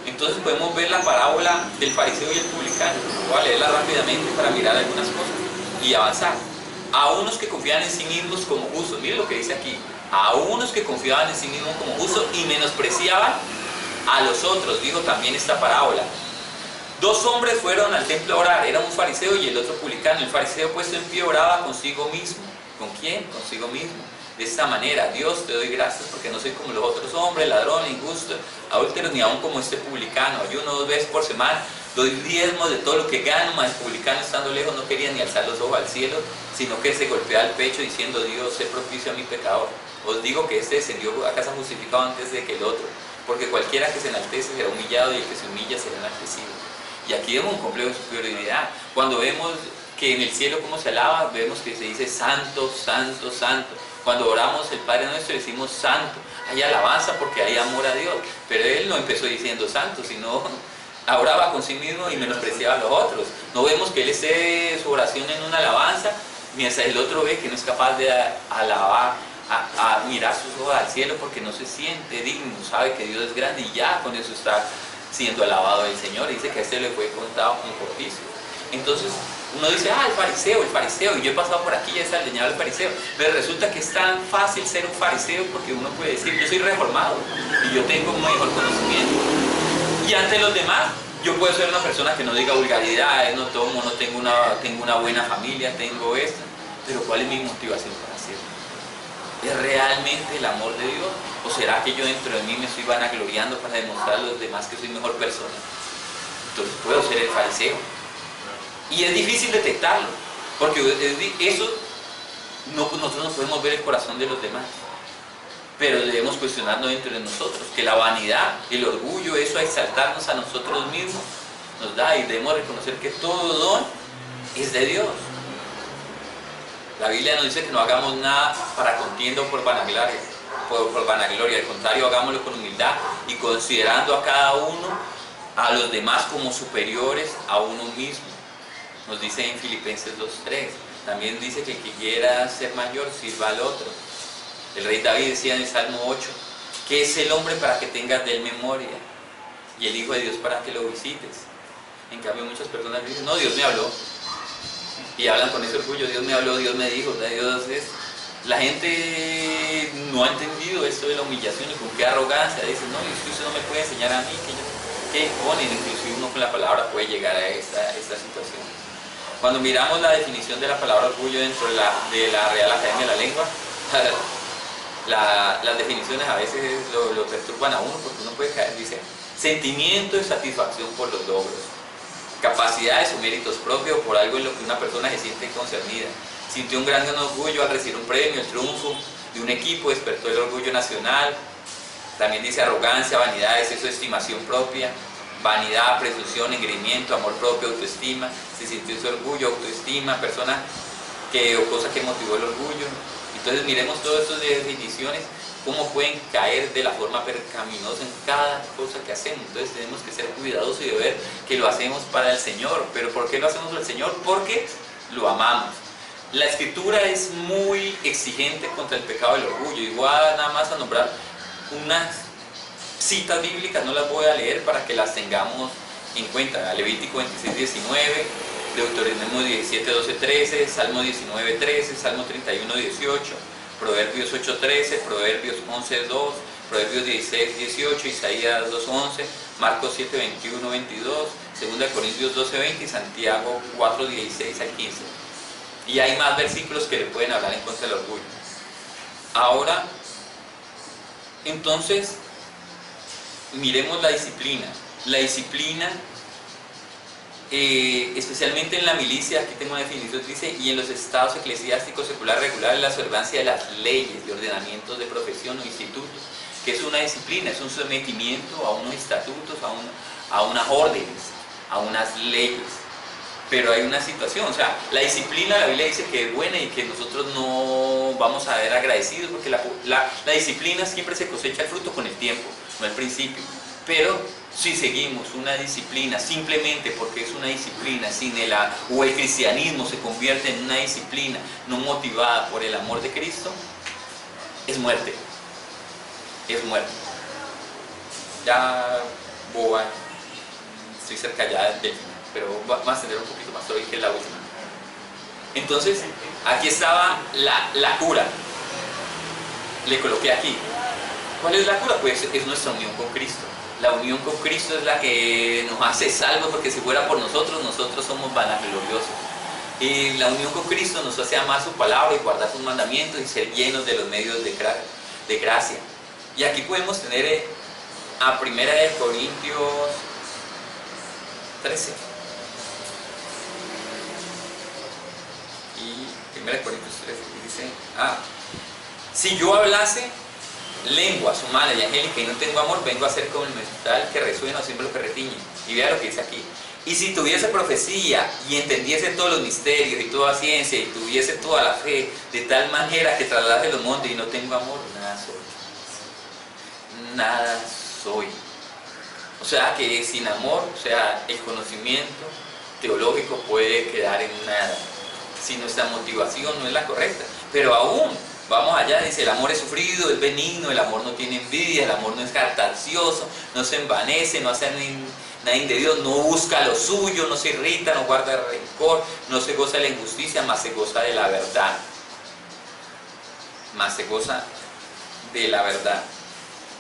Entonces podemos ver la parábola del fariseo y el publicano. Voy a leerla rápidamente para mirar algunas cosas y avanzar. A unos que confían en sí mismos como justos, miren lo que dice aquí, a unos que confiaban en sí mismos como justos y menospreciaban a los otros. Dijo también esta parábola. Dos hombres fueron al templo a orar, era un fariseo y el otro publicano. El fariseo puesto en pie oraba consigo mismo. ¿Con quién? Consigo mismo. De esta manera: Dios, te doy gracias porque no soy como los otros hombres, ladrones, injustos, adúlteros, ni aún como este publicano. Ayuno 2 veces por semana, doy diezmos de todo lo que gano. Mas el publicano, estando lejos, no quería ni alzar los ojos al cielo, sino que se golpeaba el pecho diciendo: Dios, sé propicio a mi pecador. Os digo que este descendió a casa justificado antes de que el otro, porque cualquiera que se enaltece será humillado y el que se humilla será enaltecido. Y aquí vemos un complejo de superioridad. Cuando vemos que en el cielo cómo se alaba, vemos que se dice santo, santo, santo. Cuando oramos el Padre Nuestro decimos santo. Hay alabanza porque hay amor a Dios. Pero él no empezó diciendo santo, sino oraba con sí mismo y menospreciaba a los otros. No vemos que él esté su oración en una alabanza, mientras el otro ve que no es capaz de alabar, a mirar sus ojos al cielo porque no se siente digno, sabe que Dios es grande y ya con eso está siendo alabado el Señor. Dice que a este le fue contado como justicia. Entonces uno dice: el fariseo, y yo he pasado por aquí y he saldeñado al fariseo. Pero resulta que es tan fácil ser un fariseo porque uno puede decir: yo soy reformado y yo tengo un mejor conocimiento. Y ante los demás, yo puedo ser una persona que no diga vulgaridades, no tomo, no tengo una buena familia, tengo esto. Pero ¿cuál es mi motivación para hacerlo? ¿Es realmente el amor de Dios? ¿O será que yo dentro de mí me estoy vanagloriando para demostrar a los demás que soy mejor persona? Entonces puedo ser el fariseo. Y es difícil detectarlo, porque eso nosotros no podemos ver el corazón de los demás, pero debemos cuestionarnos dentro de nosotros, que la vanidad, el orgullo, eso a exaltarnos a nosotros mismos, nos da, y debemos reconocer que todo don es de Dios. La Biblia nos dice que no hagamos nada para contienda o por vanagloria, al contrario, hagámoslo con humildad y considerando a cada uno, a los demás como superiores a uno mismo. Nos dice en Filipenses 2:3, también dice que el que quiera ser mayor sirva al otro. El rey David decía en el Salmo 8, ¿qué es el hombre para que tengas de él memoria? Y el Hijo de Dios para que lo visites. En cambio muchas personas dicen: no, Dios me habló. Y hablan con ese orgullo: Dios me habló, Dios me dijo, Dios es... La gente no ha entendido esto de la humillación y con qué arrogancia dicen: no, usted no me puede enseñar a mí, que ponen, inclusive uno con la palabra puede llegar a esta situación. Cuando miramos la definición de la palabra orgullo dentro de la Real Academia de la Lengua, las definiciones a veces lo perturban a uno porque uno puede caer. Dice: sentimiento de satisfacción por los logros, capacidades o méritos propios por algo en lo que una persona se siente concernida. Sintió un gran orgullo al recibir un premio, el triunfo de un equipo despertó el orgullo nacional. También dice arrogancia, vanidad, exceso de estimación propia, vanidad, presunción, engreimiento, amor propio, autoestima. Se sintió ese orgullo, autoestima, persona o cosa que motivó el orgullo. Entonces miremos todas estas definiciones, cómo pueden caer de la forma percaminosa en cada cosa que hacemos. Entonces tenemos que ser cuidadosos y de ver que lo hacemos para el Señor. ¿Pero por qué lo hacemos para el Señor? Porque lo amamos. La Escritura es muy exigente contra el pecado del orgullo. Igual nada más a nombrar unas citas bíblicas, no las voy a leer para que las tengamos en cuenta. Levítico 26:19, Deuteronomio 17:12-13, Salmo 19:13, Salmo 31:18, Proverbios 8:13, Proverbios 11:2, Proverbios 16:18, Isaías 2:11, Marcos 7:21-22, 2 Corintios 12:20 y Santiago 4:16-15. Y hay más versículos que le pueden hablar en contra del orgullo. Ahora, entonces, miremos la disciplina. La disciplina, especialmente en la milicia, aquí tengo una definición, dice: y en los estados eclesiásticos seculares regulares, la observancia de las leyes, de ordenamientos de profesión o institutos, que es una disciplina, es un sometimiento a unos estatutos, a unas órdenes, a unas leyes. Pero hay una situación, o sea, la disciplina, la Biblia dice que es buena y que nosotros no vamos a ver agradecidos, porque la disciplina siempre se cosecha el fruto con el tiempo, no al principio. Pero si seguimos una disciplina simplemente porque es una disciplina, o el cristianismo se convierte en una disciplina no motivada por el amor de Cristo, es muerte. Es muerte. Ya, boba, estoy cerca ya del final, pero vamos a tener un poquito más hoy, que es la última. Entonces, aquí estaba la cura. le coloqué aquí. ¿Cuál es la cura? Pues es nuestra unión con Cristo. La unión con Cristo es la que nos hace salvos, porque si fuera por nosotros, nosotros somos vanagloriosos. Y la unión con Cristo nos hace amar su palabra y guardar sus mandamientos y ser llenos de los medios de gracia. Y aquí podemos tener a 1 Corintios 13. Y 1 Corintios 13 dice, si yo hablase lenguas humanas y angélicas y no tengo amor, vengo a ser como el metal que resuena o símbolo que retiñe. Y vea lo que dice aquí. Y si tuviese profecía y entendiese todos los misterios y toda ciencia y tuviese toda la fe, de tal manera que traslade los montes y no tengo amor, nada soy. Nada soy. O sea que sin amor, o sea, el conocimiento teológico puede quedar en nada, si nuestra motivación no es la correcta. Pero aún, vamos allá, dice, el amor es sufrido, es benigno, el amor no tiene envidia, el amor no es jactancioso, no se envanece, no hace nada indebido, no busca lo suyo, no se irrita, no guarda rencor, no se goza de la injusticia, más se goza de la verdad. Más se goza de la verdad.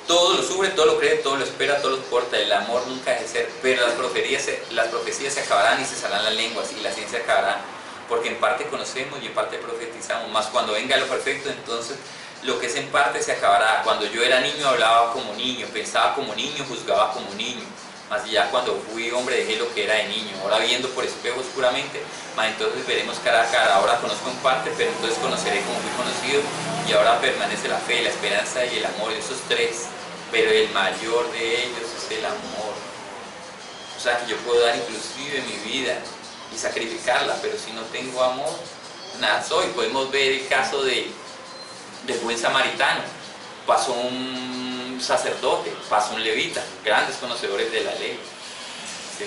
Todo lo sufre, todo lo cree, todo lo espera, todo lo soporta. El amor nunca deja de ser, pero las profecías se acabarán y cesarán las lenguas y la ciencia acabará, porque en parte conocemos y en parte profetizamos. Mas cuando venga lo perfecto, entonces lo que es en parte se acabará. Cuando yo era niño hablaba como niño, pensaba como niño, juzgaba como niño. Mas ya cuando fui hombre dejé lo que era de niño. Ahora viendo por espejo oscuramente, mas entonces veremos cara a cara. Ahora conozco en parte, pero entonces conoceré como fui conocido. Y ahora permanece la fe, la esperanza y el amor, esos tres. Pero el mayor de ellos es el amor. O sea que yo puedo dar inclusive mi vida y sacrificarla, pero si no tengo amor, nada soy. Podemos ver el caso del buen samaritano. Pasó un sacerdote, pasó un levita, grandes conocedores de la ley, ¿sí?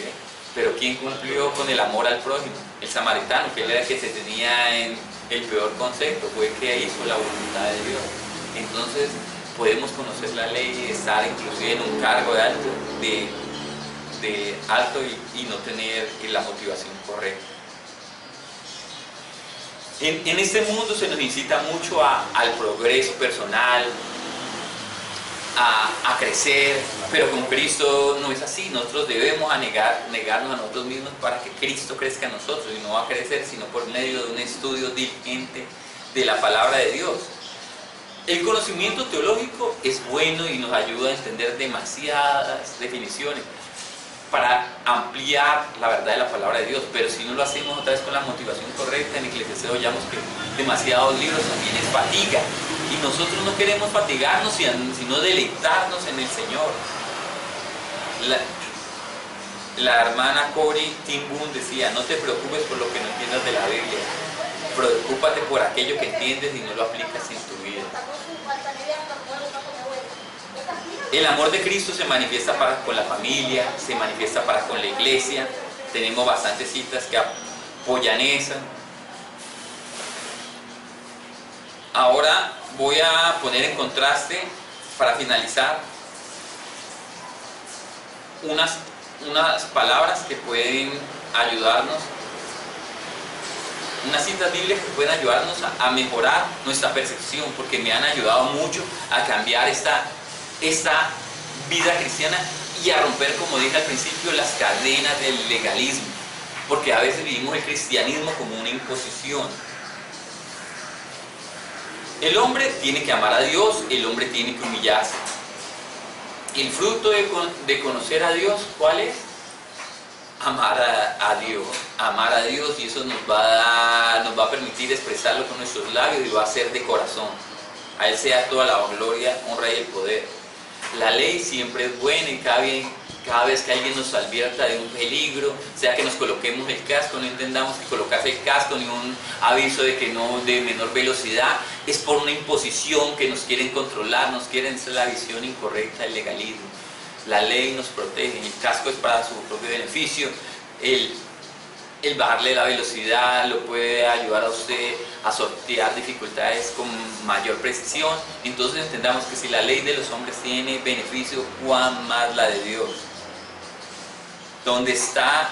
Pero ¿quién cumplió con el amor al prójimo? El samaritano, que él era el que se tenía en el peor concepto, fue el que hizo la voluntad de Dios. Entonces podemos conocer la ley y estar inclusive en un cargo de alto y no tener la motivación correcta. En este mundo se nos incita mucho al progreso personal, a crecer, pero con Cristo no es así. Nosotros debemos negarnos a nosotros mismos para que Cristo crezca en nosotros, y no va a crecer sino por medio de un estudio diligente de la palabra de Dios. El conocimiento teológico es bueno y nos ayuda a entender demasiadas definiciones para ampliar la verdad de la palabra de Dios, pero si no lo hacemos otra vez con la motivación correcta, en Eclesiastés oímos que demasiados libros también es fatiga, y nosotros no queremos fatigarnos sino deleitarnos en el Señor. La hermana Cory Ten Boom decía: no te preocupes por lo que no entiendas de la Biblia, preocúpate por aquello que entiendes y no lo aplicas en tu vida. El amor de Cristo se manifiesta para con la familia, se manifiesta para con la iglesia. Tenemos bastantes citas que apoyan eso. Ahora voy a poner en contraste, para finalizar, unas palabras que pueden ayudarnos, unas citas bíblicas que pueden ayudarnos a mejorar nuestra percepción, porque me han ayudado mucho a cambiar esta vida cristiana y a romper, como dije al principio, las cadenas del legalismo, porque a veces vivimos el cristianismo como una imposición. El hombre tiene que amar a Dios, el hombre tiene que humillarse. El fruto de conocer a Dios, ¿cuál es? Amar a Dios, y eso nos va a permitir expresarlo con nuestros labios y va a ser de corazón. A Él sea toda la gloria, honra y el poder. La ley siempre es buena, y cada vez que alguien nos advierta de un peligro, sea que nos coloquemos el casco, no entendamos que colocarse el casco ni un aviso de que no de menor velocidad es por una imposición que nos quieren controlar, nos quieren hacer la visión incorrecta del legalismo. La ley nos protege, el casco es para su propio beneficio. El bajarle la velocidad lo puede ayudar a usted a sortear dificultades con mayor precisión. Entonces entendamos que si la ley de los hombres tiene beneficio, cuán más la de Dios. Donde está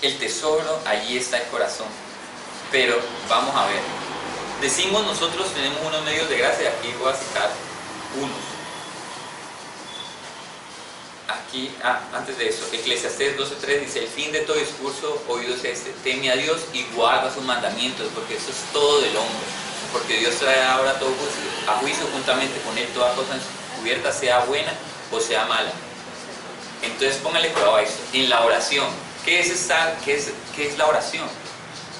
el tesoro, allí está el corazón. Pero vamos a ver, Decimos nosotros tenemos unos medios de gracia, aquí voy a citar unos. Aquí, antes de eso, Eclesiastés 12:3 dice: el fin de todo discurso oído es este, teme a Dios y guarda sus mandamientos, porque eso es todo del hombre. Porque Dios trae ahora todo juicio, a juicio juntamente con él toda cosa encubierta, sea buena o sea mala. Entonces póngale cuidado a eso. En la oración, ¿qué es la oración?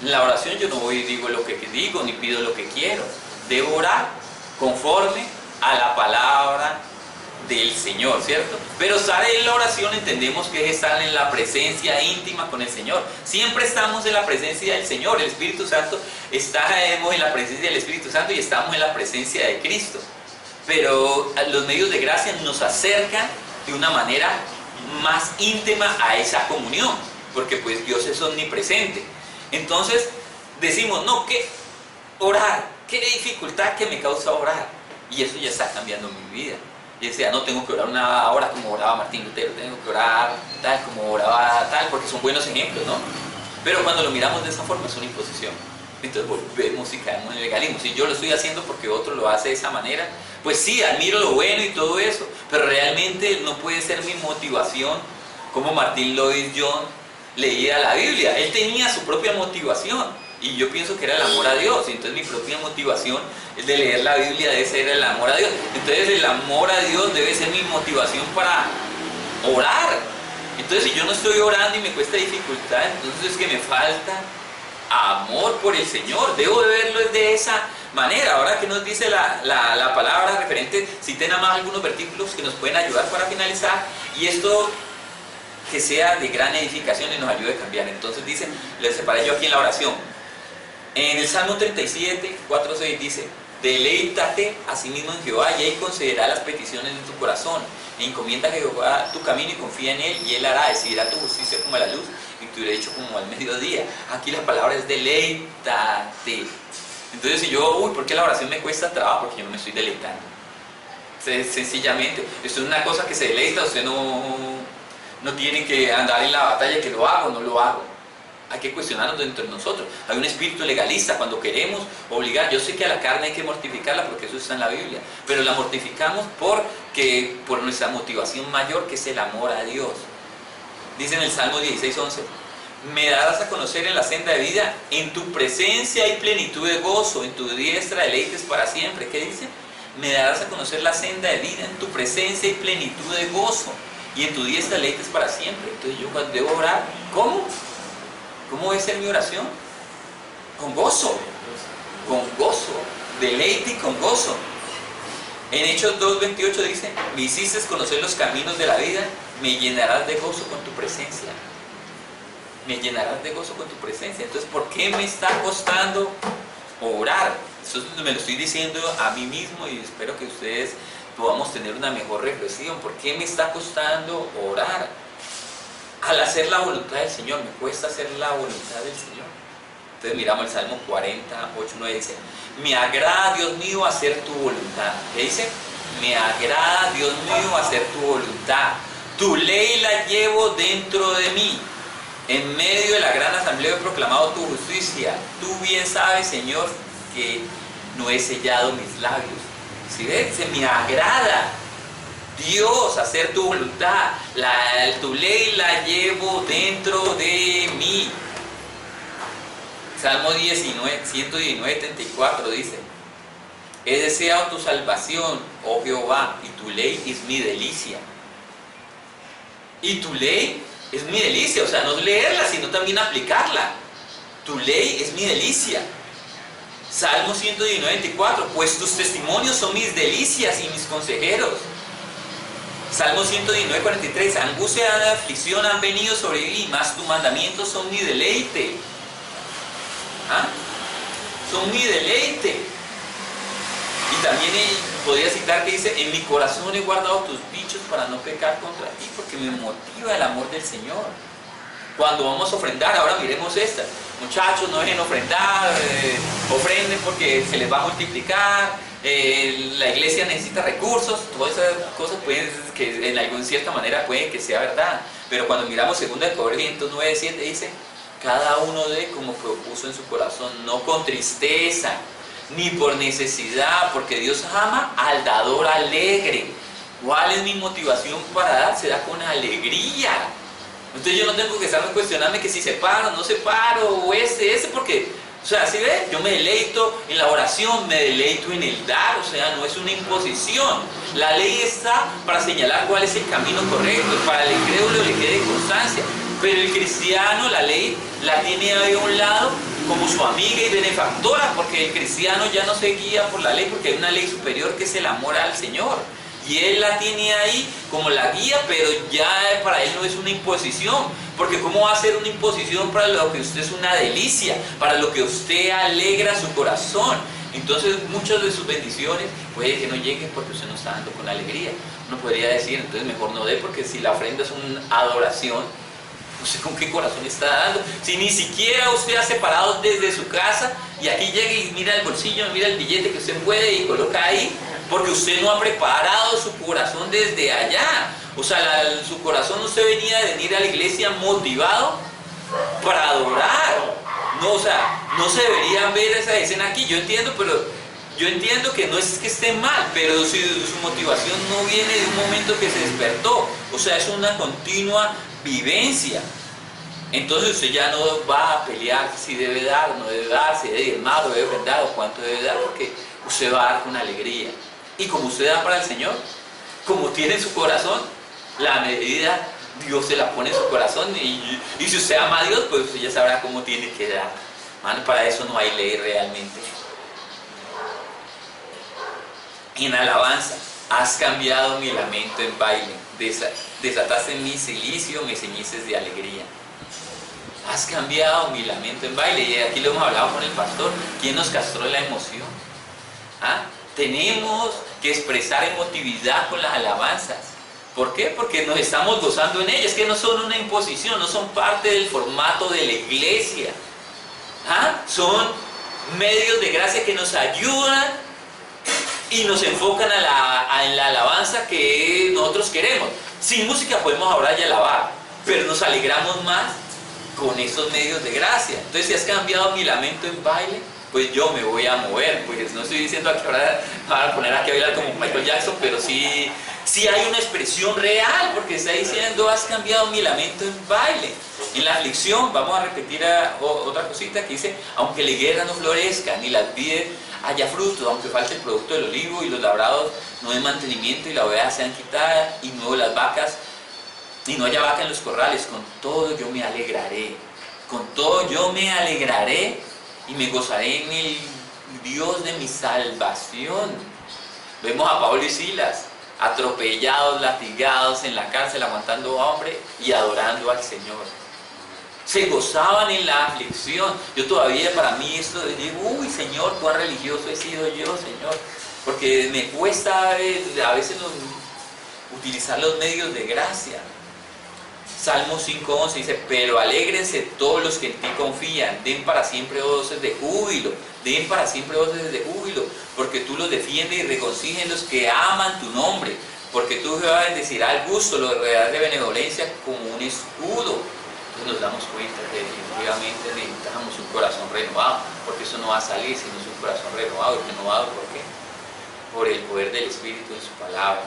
En la oración yo no voy y digo lo que digo, ni pido lo que quiero. Debo orar conforme a la palabra del Señor, ¿cierto? Pero estar en la oración entendemos que es estar en la presencia íntima con el Señor. Siempre estamos en la presencia del Señor. El Espíritu Santo, estamos en la presencia del Espíritu Santo y estamos en la presencia de Cristo. Pero los medios de gracia nos acercan de una manera más íntima a esa comunión, porque pues Dios es omnipresente. Entonces decimos, no, ¿qué? Orar, ¿qué dificultad que me causa orar? Y eso ya está cambiando mi vida. Y decía, no tengo que orar una hora como oraba Martín Lutero, tengo que orar tal como oraba tal, porque son buenos ejemplos, ¿no? Pero cuando lo miramos de esa forma es una imposición. Entonces volvemos y caemos en el legalismo. Si yo lo estoy haciendo porque otro lo hace de esa manera, pues sí, admiro lo bueno y todo eso, pero realmente no puede ser mi motivación como Martín Lloyd Jones leía la Biblia. Él tenía su propia motivación. Y yo pienso que era el amor a Dios, y entonces mi propia motivación de leer la Biblia debe ser el amor a Dios. Entonces el amor a Dios debe ser mi motivación para orar. Entonces si yo no estoy orando y me cuesta dificultad, entonces es que me falta amor por el Señor. Debo de verlo de esa manera. Ahora que nos dice la palabra referente, citen nada más algunos versículos que nos pueden ayudar para finalizar, y esto que sea de gran edificación y nos ayude a cambiar. Entonces dice, les separé yo aquí en la oración. En el Salmo 37, 4-6 dice: deleítate a sí mismo en Jehová y Él concederá las peticiones de tu corazón. E encomienda a Jehová tu camino y confía en Él, y Él hará. Decidirá tu justicia como la luz y tu derecho como al mediodía. Aquí la palabra es deleítate. Entonces si yo, ¿por qué la oración me cuesta trabajo? Porque yo no me estoy deleitando. Sencillamente, esto es una cosa que se deleita. Usted no tiene que andar en la batalla que lo hago o no lo hago. Hay que cuestionarnos dentro de nosotros. Hay un espíritu legalista cuando queremos obligar. Yo sé que a la carne hay que mortificarla porque eso está en la Biblia, pero la mortificamos por nuestra motivación mayor, que es el amor a Dios. Dice en el Salmo 16:11: me darás a conocer en la senda de vida, en tu presencia hay plenitud de gozo, en tu diestra deleites para siempre. ¿Qué dice? Me darás a conocer la senda de vida, en tu presencia hay plenitud de gozo, y en tu diestra deleites para siempre. Entonces yo cuando debo orar, ¿cómo? ¿Cómo debe ser mi oración? Con gozo, deleite y con gozo. En Hechos 2:28 dice: me hiciste conocer los caminos de la vida, me llenarás de gozo con tu presencia. Me llenarás de gozo con tu presencia. Entonces, ¿por qué me está costando orar? Eso me lo estoy diciendo a mí mismo y espero que ustedes podamos tener una mejor reflexión. ¿Por qué me está costando orar? Al hacer la voluntad del Señor, me cuesta hacer la voluntad del Señor. Entonces miramos el Salmo 48:9, dice: me agrada, Dios mío, hacer tu voluntad. ¿Qué dice? Me agrada, Dios mío, hacer tu voluntad. Tu ley la llevo dentro de mí. En medio de la gran asamblea he proclamado tu justicia. Tú bien sabes, Señor, que no he sellado mis labios. ¿Sí ves? Se me agrada, Dios, hacer tu voluntad. Tu ley la llevo dentro de mí. Salmo 119:34 dice: he deseado tu salvación, oh Jehová, y tu ley es mi delicia. Y tu ley es mi delicia, o sea, no leerla, sino también aplicarla. Tu ley es mi delicia. Salmo 119:24: pues tus testimonios son mis delicias y mis consejeros. Salmo 119:43: angustia y aflicción han venido sobre mí, mas tus mandamientos son mi deleite. Son mi deleite. Y también podría citar que dice: en mi corazón he guardado tus dichos para no pecar contra ti, porque me motiva el amor del Señor. Cuando vamos a ofrendar, ahora miremos esta. Muchachos, no dejen ofrendar, ofrenden porque se les va a multiplicar, la iglesia necesita recursos, todas esas cosas pueden, que en cierta manera puede que sea verdad. Pero cuando miramos 2 Corintios 9:7 dice: cada uno dé como propuso en su corazón, no con tristeza, ni por necesidad, porque Dios ama al dador alegre. ¿Cuál es mi motivación para dar? Se da con alegría. Entonces yo no tengo que estarme cuestionando que si separo, no separo, o ese, porque, o sea, ¿sí ve? Yo me deleito en la oración, me deleito en el dar, o sea, no es una imposición. La ley está para señalar cuál es el camino correcto, para el incrédulo le quede constancia, pero el cristiano la ley la tiene ahí a un lado como su amiga y benefactora, porque el cristiano ya no se guía por la ley, porque hay una ley superior que es el amor al Señor. Y él la tiene ahí como la guía, pero ya para él no es una imposición. Porque ¿cómo va a ser una imposición para lo que usted es una delicia? Para lo que usted alegra su corazón. Entonces muchas de sus bendiciones puede que no lleguen porque usted no está dando con alegría. Uno podría decir, entonces mejor no dé, porque si la ofrenda es una adoración, ¿usted con qué corazón está dando? Si ni siquiera usted ha separado desde su casa y aquí llega y mira el bolsillo, mira el billete que usted puede y coloca ahí, porque usted no ha preparado su corazón desde allá. O sea, su corazón usted venía de venir a la iglesia motivado para adorar. No, o sea, no se debería ver esa escena aquí. Yo entiendo, pero yo entiendo que no es que esté mal, pero si su motivación no viene de un momento que se despertó. O sea, es una continua vivencia. Entonces usted ya no va a pelear si debe dar o no debe dar, si debe diezmar o debe ofrendar o cuánto debe dar, porque usted va a dar con alegría. Y como usted da para el Señor, como tiene en su corazón, la medida Dios se la pone en su corazón. Y si usted ama a Dios, pues usted ya sabrá cómo tiene que dar. Man, para eso no hay ley realmente. En alabanza, has cambiado mi lamento en baile, desataste mi cilicio, me ceñices de alegría. Has cambiado mi lamento en baile. Y aquí lo hemos hablado con el pastor. ¿Quién nos castró la emoción? ¿Ah? Tenemos que expresar emotividad con las alabanzas. ¿Por qué? Porque nos estamos gozando en ellas, que no son una imposición, no son parte del formato de la iglesia. ¿Ah? Son medios de gracia que nos ayudan y nos enfocan en la alabanza que nosotros queremos. Sin música podemos orar y alabar, pero nos alegramos más con esos medios de gracia. Entonces, si has cambiado mi lamento en baile, pues yo me voy a mover. Pues no estoy diciendo que ahora van a poner aquí a bailar como Michael Jackson, pero sí hay una expresión real, porque está diciendo, has cambiado mi lamento en baile. En la aflicción, vamos a repetir otra cosita que dice, aunque la higuera no florezca, ni las vides haya fruto, aunque falte el producto del olivo y los labrados no den mantenimiento y la oveja sean quitadas y no las vacas, y no haya vaca en los corrales, con todo yo me alegraré. Con todo yo me alegraré y me gozaré en el Dios de mi salvación. Vemos a Pablo y Silas atropellados, latigados en la cárcel, aguantando hambre y adorando al Señor. Se gozaban en la aflicción. Yo todavía, para mí esto de decir, uy Señor, cuán religioso he sido yo, Señor, porque me cuesta a veces utilizar los medios de gracia. Salmo 5:11 dice, pero alégrense todos los que en ti confían, den para siempre voces de júbilo, den para siempre voces de júbilo, porque tú los defiendes y regocijen los que aman tu nombre, porque tú Jehová bendecirá al gusto, los rodearás de benevolencia como un escudo. Entonces nos damos cuenta que definitivamente necesitamos un corazón renovado, porque eso no va a salir si no es un corazón renovado. ¿Y renovado por qué? Por el poder del Espíritu en su palabra.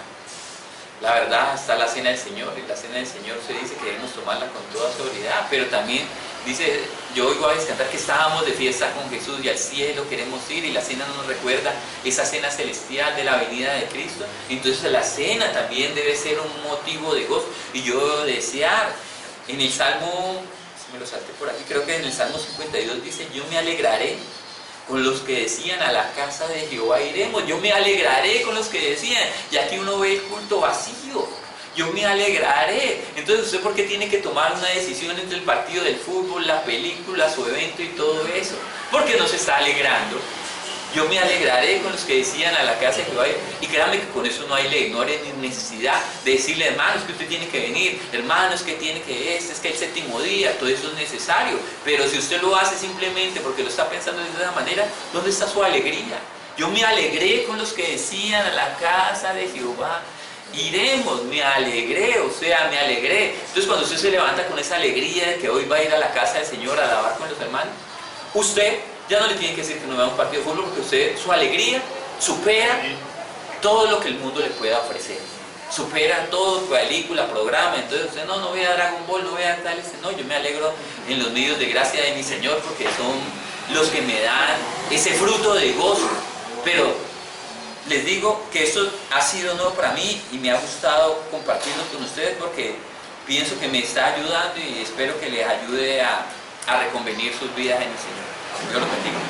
La verdad, está la cena del Señor, y la cena del Señor se dice que debemos tomarla con toda sobriedad, pero también dice, yo oigo a veces cantar que estábamos de fiesta con Jesús y al cielo queremos ir, y la cena nos recuerda esa cena celestial de la venida de Cristo. Entonces la cena también debe ser un motivo de gozo, y yo desear, en el Salmo, me lo salté por aquí, creo que en el Salmo 52 dice, yo me alegraré con los que decían, a la casa de Jehová iremos. Yo me alegraré con los que decían. Y aquí uno ve el culto vacío. Yo me alegraré. Entonces, ¿usted por qué tiene que tomar una decisión entre el partido del fútbol, la película, su evento y todo eso? Porque no se está alegrando. Yo me alegraré con los que decían, a la casa de Jehová. Y créanme que con eso no hay ley, no hay necesidad de decirle, hermanos, que usted tiene que venir, hermanos, que tiene que es que el séptimo día, todo eso es necesario. Pero si usted lo hace simplemente porque lo está pensando de esa manera, ¿dónde está su alegría? Yo me alegré con los que decían, a la casa de Jehová iremos, me alegré, o sea, me alegré. Entonces cuando usted se levanta con esa alegría de que hoy va a ir a la casa del Señor a alabar con los hermanos, usted Ya no le tienen que decir que no vea un partido de fútbol porque usted, su alegría supera todo lo que el mundo le pueda ofrecer. Supera todo, película, programa. Entonces usted no vea Dragon Ball, no vea tal, no, yo me alegro en los medios de gracia de mi Señor porque son los que me dan ese fruto de gozo. Pero les digo que esto ha sido nuevo para mí y me ha gustado compartirlo con ustedes porque pienso que me está ayudando y espero que les ayude a reconvenir sus vidas en el Señor. Dios los bendiga.